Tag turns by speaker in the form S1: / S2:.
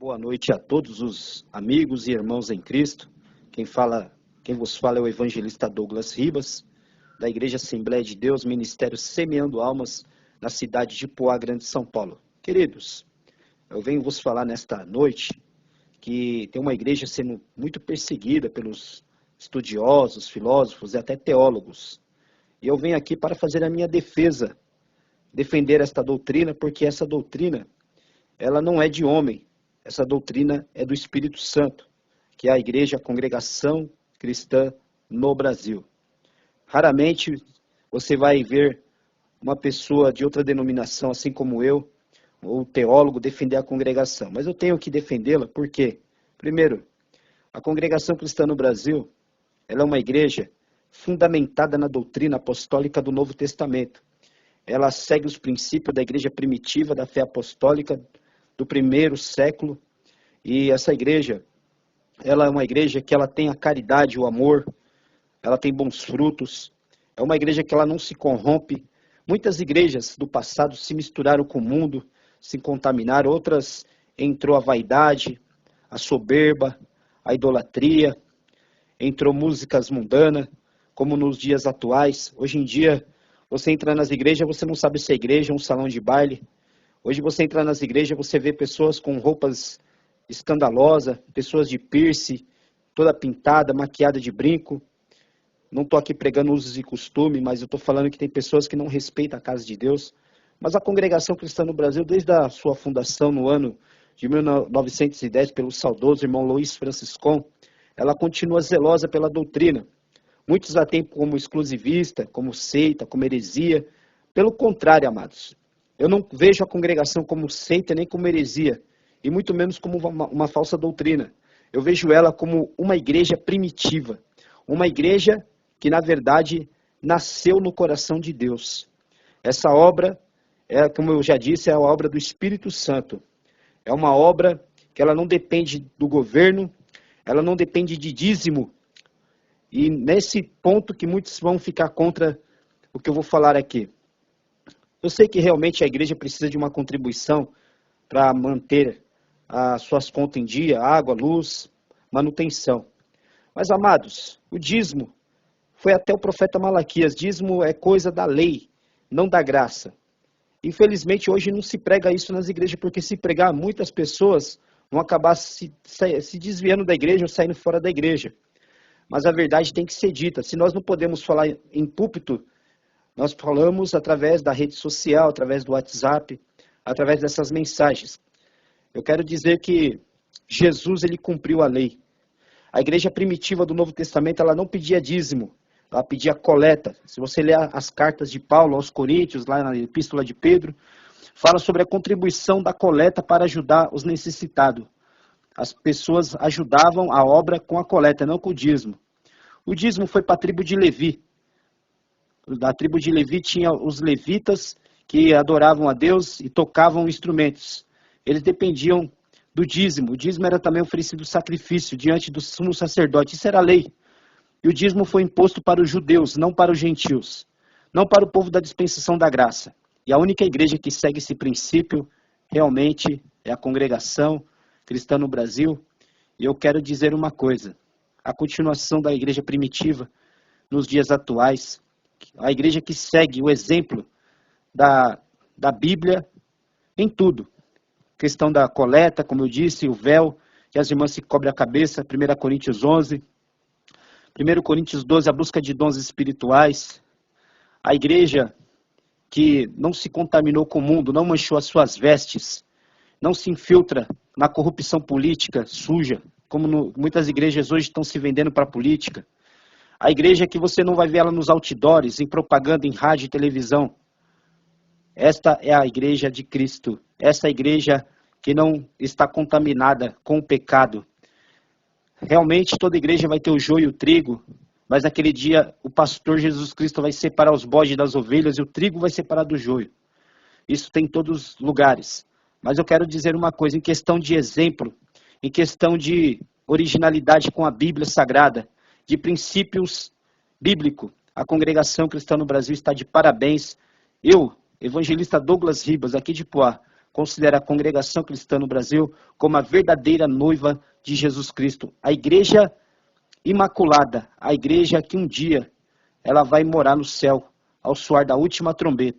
S1: Boa noite a todos os amigos e irmãos em Cristo. Quem vos fala é o evangelista Douglas Ribas, da Igreja Assembleia de Deus, Ministério Semeando Almas, na cidade de Poá Grande, São Paulo. Queridos, eu venho vos falar nesta noite que tem uma igreja sendo muito perseguida pelos estudiosos, filósofos e até teólogos. E eu venho aqui para fazer a minha defesa, defender esta doutrina, porque essa doutrina, ela não é de homem. Essa doutrina é do Espírito Santo, que é a igreja, a congregação cristã no Brasil. Raramente você vai ver uma pessoa de outra denominação, assim como eu, ou teólogo, defender a congregação. Mas eu tenho que defendê-la porque, primeiro, a congregação cristã no Brasil, ela é uma igreja fundamentada na doutrina apostólica do Novo Testamento. Ela segue os princípios da igreja primitiva, da fé apostólica, do primeiro século, e essa igreja, ela é uma igreja que ela tem a caridade, o amor, ela tem bons frutos, é uma igreja que ela não se corrompe. Muitas igrejas do passado se misturaram com o mundo, se contaminaram, outras entrou a vaidade, a soberba, a idolatria, entrou músicas mundanas, como nos dias atuais. Hoje em dia, você entra nas igrejas, você não sabe se é igreja ou um salão de baile. Hoje você entra nas igrejas, você vê pessoas com roupas escandalosas, pessoas de piercing, toda pintada, maquiada de brinco. Não estou aqui pregando usos e costumes, mas eu estou falando que tem pessoas que não respeitam a casa de Deus. Mas a congregação cristã no Brasil, desde a sua fundação no ano de 1910, pelo saudoso irmão Luiz Franciscon, ela continua zelosa pela doutrina. Muitos a têm como exclusivista, como seita, como heresia. Pelo contrário, amados, eu não vejo a congregação como seita nem como heresia, e muito menos como uma falsa doutrina. Eu vejo ela como uma igreja primitiva, uma igreja que, na verdade, nasceu no coração de Deus. Essa obra, como eu já disse, é a obra do Espírito Santo. É uma obra que ela não depende do governo, ela não depende de dízimo. E nesse ponto que muitos vão ficar contra o que eu vou falar aqui. Eu sei que realmente a igreja precisa de uma contribuição para manter as suas contas em dia, água, luz, manutenção. Mas, amados, o dízimo foi até o profeta Malaquias. Dízimo é coisa da lei, não da graça. Infelizmente, hoje não se prega isso nas igrejas, porque se pregar, muitas pessoas vão acabar se desviando da igreja ou saindo fora da igreja. Mas a verdade tem que ser dita. Se nós não podemos falar em púlpito, nós falamos através da rede social, através do WhatsApp, através dessas mensagens. Eu quero dizer que Jesus, ele cumpriu a lei. A igreja primitiva do Novo Testamento, ela não pedia dízimo, ela pedia coleta. Se você ler as cartas de Paulo aos Coríntios, lá na Epístola de Pedro, fala sobre a contribuição da coleta para ajudar os necessitados. As pessoas ajudavam a obra com a coleta, não com o dízimo. O dízimo foi para a tribo de Levi. Da tribo de Levi tinha os levitas que adoravam a Deus e tocavam instrumentos. Eles dependiam do dízimo. O dízimo era também oferecido sacrifício diante do sumo sacerdote. Isso era a lei. E o dízimo foi imposto para os judeus, não para os gentios. Não para o povo da dispensação da graça. E a única igreja que segue esse princípio realmente é a congregação cristã no Brasil. E eu quero dizer uma coisa. A continuação da igreja primitiva nos dias atuais, a igreja que segue o exemplo da Bíblia em tudo. Questão da coleta, como eu disse, o véu, que as irmãs se cobrem a cabeça, 1 Coríntios 11. 1 Coríntios 12, a busca de dons espirituais. A igreja que não se contaminou com o mundo, não manchou as suas vestes, não se infiltra na corrupção política suja, como muitas igrejas hoje estão se vendendo para a política. A igreja que você não vai ver ela nos outdoors, em propaganda, em rádio e televisão. Esta é a igreja de Cristo. Essa é a igreja que não está contaminada com o pecado. Realmente toda igreja vai ter o joio e o trigo, mas naquele dia o pastor Jesus Cristo vai separar os bodes das ovelhas e o trigo vai separar do joio. Isso tem em todos os lugares. Mas eu quero dizer uma coisa, em questão de exemplo, em questão de originalidade com a Bíblia Sagrada, de princípios bíblicos, a congregação cristã no Brasil está de parabéns. Eu, evangelista Douglas Ribas, aqui de Poá, considera a congregação cristã no Brasil como a verdadeira noiva de Jesus Cristo, a igreja imaculada, a igreja que um dia ela vai morar no céu, ao soar da última trombeta.